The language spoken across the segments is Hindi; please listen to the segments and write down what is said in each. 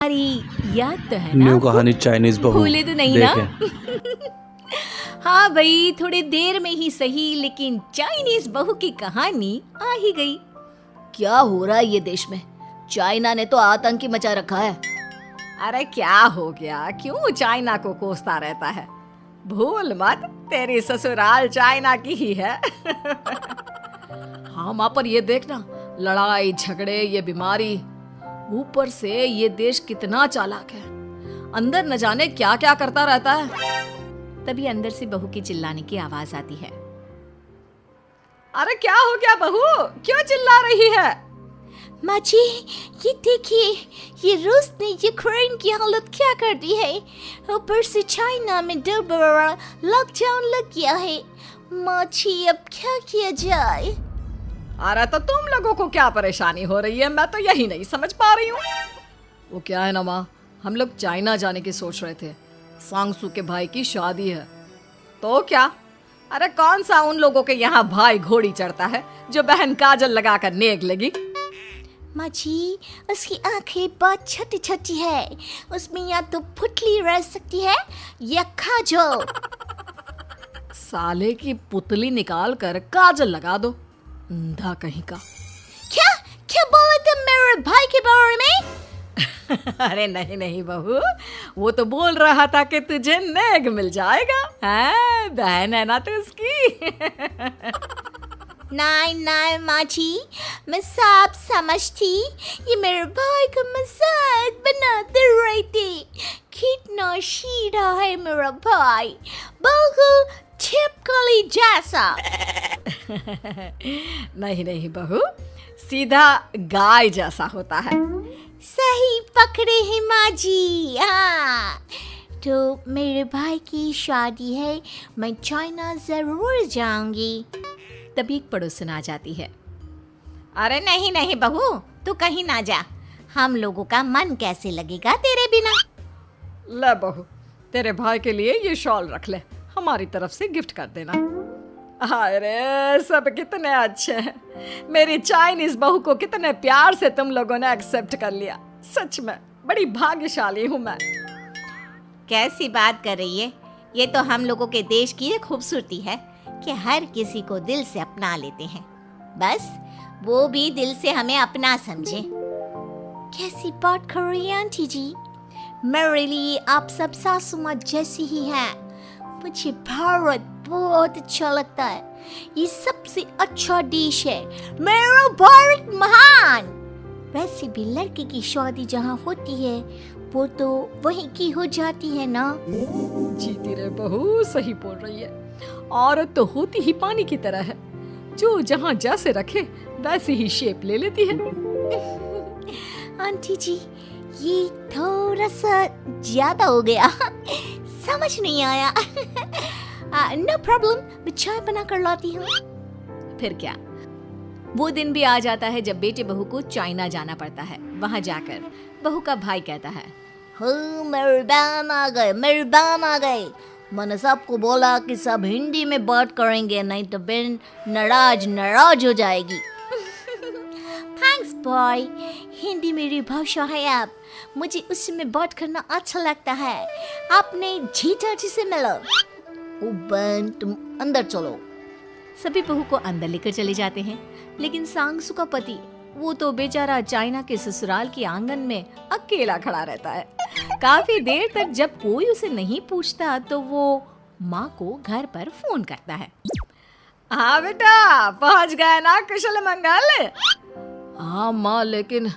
अरे याद तो है ना न्यू आपको? कहानी चाइनीज बहू भूले तो नहीं ना? देखें। हाँ भाई, थोड़ी देर में ही सही, लेकिन चाइनीज बहू की कहानी आ ही गई। क्या हो रहा है ये देश में? चाइना ने तो आतंक ही मचा रखा है। अरे क्या हो गया, क्यों चाइना को कोसता रहता है? भूल मत, तेरी ससुराल चाइना की ही है। हाँ माँ, पर ये देखना, लड़ाई झगड़े, ये बीमारी, ऊपर से ये देश कितना चालाक है। अंदर न जाने क्या क्या करता रहता है। तभी अंदर से बहू की चिल्लाने की आवाज आती है। अरे क्या हो गया बहू, क्यों चिल्ला रही है? माँ जी, ये देखिए, ये रूस ने यूक्रेन की हालत क्या कर दी है। ऊपर से चाइना में डर बड़ा लॉकडाउन लग गया है। माँ जी, अब क्या किया जाए? अरे तो तुम लोगों को क्या परेशानी हो रही है, मैं तो यही नहीं समझ पा रही हूँ। वो क्या है ना माँ, हम लोग चाइना जाने की सोच रहे थे। सांगसू के भाई की शादी है। तो क्या? अरे कौन सा उन लोगों के यहाँ भाई घोड़ी चढ़ता है जो बहन काजल लगाकर नेक लगी। माँ जी, उसकी आंखें बहुत छोटी छोटी है, उसमें या तो पुतली रह सकती है या काजल। साले की पुतली निकाल कर काजल लगा दो, अंधा कहीं का। क्या क्या बोले तुम मेरे भाई के बारे में? अरे नहीं नहीं बहू, वो तो बोल रहा था कि तुझे नेग मिल जाएगा। हैं, बहन है ना तू उसकी। नहीं नहीं माँ जी, मैं सब समझती, ये मेरे भाई का मजाक बनाते रहते। कितना शीरा है मेरा भाई, बिल्कुल छिपकली जैसा। नहीं नहीं बहू, सीधा गाय जैसा होता है। सही पकड़े हैं माँ जी। हाँ, तो मेरे भाई की शादी है, मैं चाइना जरूर जाऊंगी। तभी एक पड़ोसन आ जाती है। अरे नहीं नहीं बहू, तू कहीं ना जा, हम लोगों का मन कैसे लगेगा तेरे बिना। ले बहू, तेरे भाई के लिए ये शॉल रख ले, हमारी तरफ से गिफ्ट कर देना। हाय रे, सब कितने अच्छे हैं। मेरी चाइनीज बहू को कितने प्यार से तुम लोगों ने एक्सेप्ट कर लिया। सच में बड़ी भाग्यशाली हूँ मैं। कैसी बात कर रही है? ये तो हम लोगों के देश की एक खूबसूरती है कि हर किसी को दिल से अपना लेते हैं, बस वो भी दिल से हमें अपना समझे। कैसी बात कर रही है आंटी जी? मेरे लिए आप सब सासू माँ जैसी ही हैं। मुझे भारत बहुत अच्छा लगता है, ये सबसे अच्छा देश है। मेरा भारत महान। वैसे भी लड़के की शादी जहाँ होती है वो तो वहीं की हो जाती है ना। जीती रे बहू, सही बोल रही है। औरत तो होती ही पानी की तरह है, जो जहाँ जैसे रखे वैसे ही शेप ले लेती है। आंटी जी, ये थोड़ा सा ज्यादा हो गया, समझ नहीं आया। नो प्रॉब्लम, मैं चाय बना कर लाती हूँ। फिर क्या, वो दिन भी आ जाता है जब बेटे बहू को चाइना जाना पड़ता है। वहां जाकर बहू का भाई कहता है, मेहरबान आ गए, मेहरबान आ गए। मैंने सबको बोला कि सब हिंदी में बात करेंगे, नहीं तो बहन नाराज हो जाएगी। थैंक्स बॉय, हिंदी मेरी भाषा है। आप मुझे उसमें बात करना अच्छा लगता है। आपने जीजा जी से मिलो। ओ बहन, तुम अंदर चलो। सभी बहू को अंदर लेकर चले जाते हैं, लेकिन सांगसू का पति, वो तो बेचारा चाइना के ससुराल के आंगन में अकेला खड़ा रहता है। काफी देर तक जब कोई उसे नहीं पूछता तो वो माँ को घर पर फोन करता है। हाँ बेटा, पहुँच गए ना कुशल मंगल? हाँ माँ, लेकिन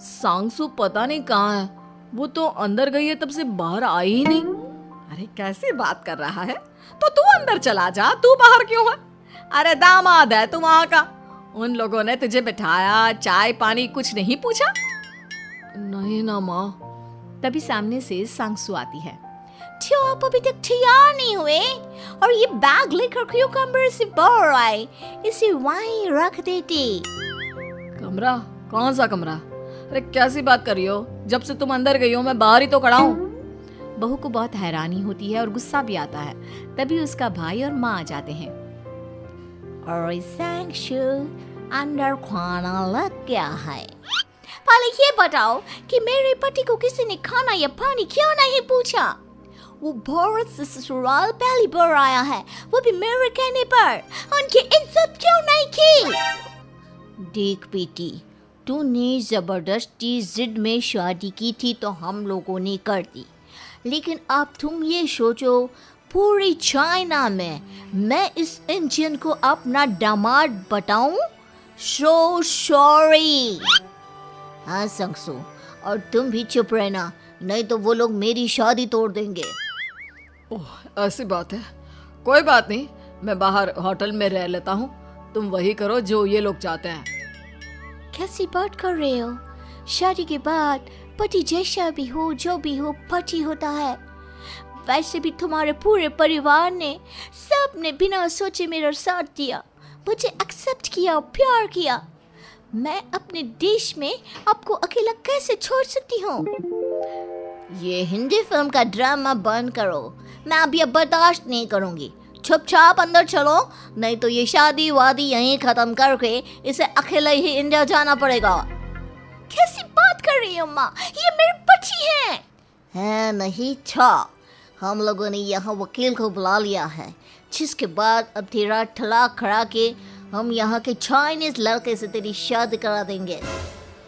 सांगसू पता नहीं कहाँ है। वो तो अंदर गई है, तब से बाहर आई ही नहीं। अरे कैसी बात कर रहा है? तो तू अंदर चला जा, तू बाहर क्यों है? अरे दामाद है तू वहाँ का, उन लोगों ने तुझे बिठाया, चाय पानी कुछ नहीं पूछा? नहीं ना माँ। तभी सामने से सांगसू आती है। क्यों आप अभी तक तैयार नहीं हुए? और ये बैग लेकर क्यों कमरे से बाहर आए? इसे वहीं रख देते। कमरा? कौन सा कमरा? अरे कैसी बात कर रही हो? जब से तुम अंदर गई हो मैं बाहर ही तो खड़ा हूँ। बहू को बहुत हैरानी होती है और गुस्सा भी आता है। तभी उसका भाई और माँ आ जाते हैं। और सांगसू, अंदर खाना लग गया है। पहले ये बताओ कि मेरे पति को किसी ने खाना या पानी क्यों नहीं पूछा? वो भारत से ससुराल पहली बार आया है, वो भी मेरे कहने पर। उनकी इज्जत क्यों नहीं की? देख बेटी, तूने जबरदस्ती जिद में शादी की थी तो हम लोगों ने कर दी, लेकिन अब तुम ये सोचो, पूरी चाइना में मैं इस इंडियन को अपना दामाद बताऊं? So sorry. हाँ संगसू, और तुम भी चुप रहना, नहीं तो वो लोग मेरी शादी तोड़ देंगे। ओह, ऐसी बात है। कोई बात नहीं, मैं बाहर होटल में रह लेता हूँ, तुम वही करो जो ये लोग चाहते हैं। कैसी बात कर रहे हो? शादी के बाद पति जैसा भी हो, जो भी हो, पति होता है। वैसे भी तुम्हारे पूरे परिवार ने, सबने बिना सोचे मेरा साथ दिया, मुझे एक्सेप्ट किया, प्यार किया। मैं अपने देश में आपको अकेला कैसे छोड़ सकती हूँ? ये हिंदी फिल्म का ड्रामा बंद करो, मैं अभी अब बर्दाश्त नहीं करूँगी। चुपचाप अंदर चलो, नहीं तो ये शादी वादी यहीं खत्म करके इसे अकेले ही इंडिया जाना पड़ेगा। कैसी बात कर रही हो माँ? ये मेरे पति हैं। है नहीं था, हम लोगों ने यहाँ वकील को बुला लिया है, जिसके बाद अब तेरा तलाक करा के हम यहाँ के चाइनीज लड़के से तेरी शादी करा देंगे।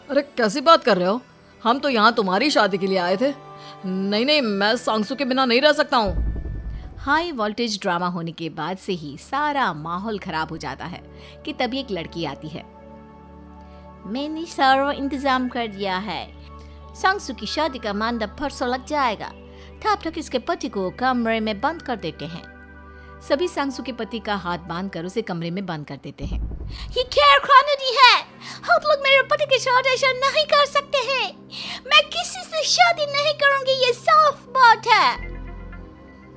अरे कैसी बात कर रहे हो? हम तो यहाँ तुम्हारी शादी के लिए आए थे। नहीं नहीं, मैं सांगसू के बिना नहीं रह सकता हूँ। हाई वोल्टेज ड्रामा होने के बाद से ही सारा माहौल खराब हो जाता है कि तभी एक लड़की आती है। मैंने सारा इंतजाम कर दिया है, सांगसू की शादी का मंडप परसों लग जाएगा, तब तक इसके पति को कमरे में बंद कर देते हैं। सभी सांगसू के पति का हाथ बांधकर उसे कमरे में बंद कर देते हैं। ये क्या कानूनी है? आप लोग मेरे पति के साथ ऐसा नहीं कर सकते हैं। मैं किसी से शादी नहीं करूंगी, ये साफ बात है।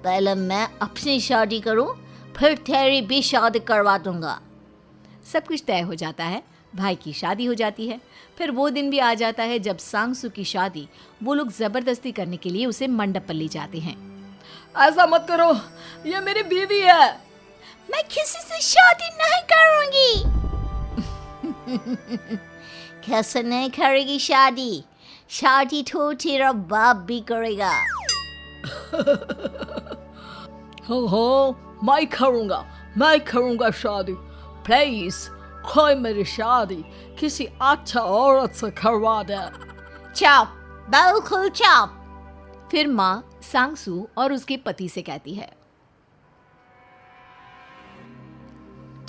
पहले मैं अपनी शादी करूं, फिर तेरी भी शादी करवा दूंगा। सब कुछ तय हो जाता है, भाई की शादी हो जाती है। फिर वो दिन भी आ जाता है जब सांगसू की शादी वो लोग जबरदस्ती करने के लिए उसे मंडप पर ले जाते हैं। ऐसा मत करो, ये मेरी बीवी है। मैं किसी से शादी नहीं करूंगी। कैसे नहीं करेगी शादी? शादी तो तेरा बाप भी करेगा। हो, मैं करूंगा शादी। प्लीज कोई मेरी शादी किसी अच्छा औरत से करवा दे। चुप, बिल्कुल चुप। फिर माँ सांगसू और उसके पति से कहती है,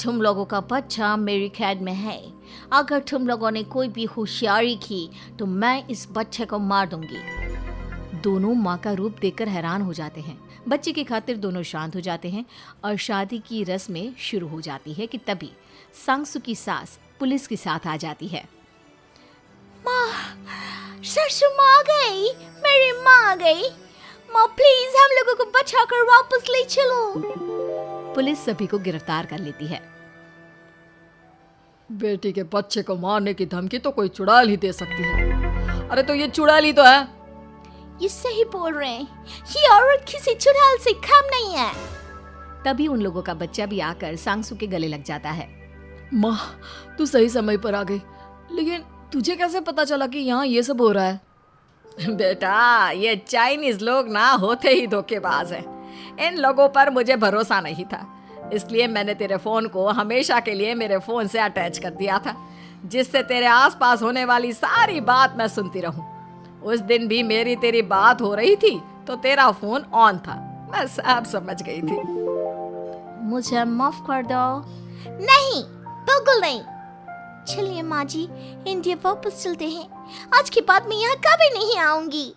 तुम लोगों का बच्चा मेरी कैद में है। अगर तुम लोगों ने कोई भी होशियारी की तो मैं इस बच्चे को मार दूंगी। दोनों माँ का रूप देखकर हैरान हो जाते हैं। बच्चे की खातिर दोनों शांत हो जाते हैं और शादी की रस्में शुरू हो जाती है कि तभी सांगसू की सास पुलिस के साथ आ जाती है। माँ, सरसू माँ आ गई, मेरी माँ आ गई। माँ प्लीज हम लोगों को बचाकर वापस ले चलो। पुलिस सभी को गिरफ्तार कर लेती है। बेटी के बच्चे को मारने की धमकी तो कोई चुड़ैल ही दे सकती है। अरे तो ये चुड़ैल ही तो है। ये सही बोल रहे हैं, ये औरत किसी चुड़ैल से कम नहीं है। तभी उन लोगों का बच्चा भी आकर सांगसू के गले लग जाता है। माँ, तू सही समय पर आ गई, लेकिन तुझे कैसे पता चला कि यहाँ ये सब हो रहा है? बेटा, ये चाइनीज लोग ना होते ही धोखेबाज हैं। इन लोगों पर मुझे भरोसा नहीं था, इसलिए मैंने तेरे फोन को हमेशा के लिए मेरे फोन से अटैच कर दिया था, जिससे तेरे आसपास होने वाली सारी बात मैं सुनती रहूं। उस दिन भी मेरी तेरी बात हो रही थी तो तेरा फोन ऑन था, मैं सब समझ गई थी। मुझे माफ कर दो। नहीं, बिल्कुल नहीं। चलिए माँ जी, इंडिया वापस चलते हैं। आज के बाद मैं यहाँ कभी नहीं आऊंगी।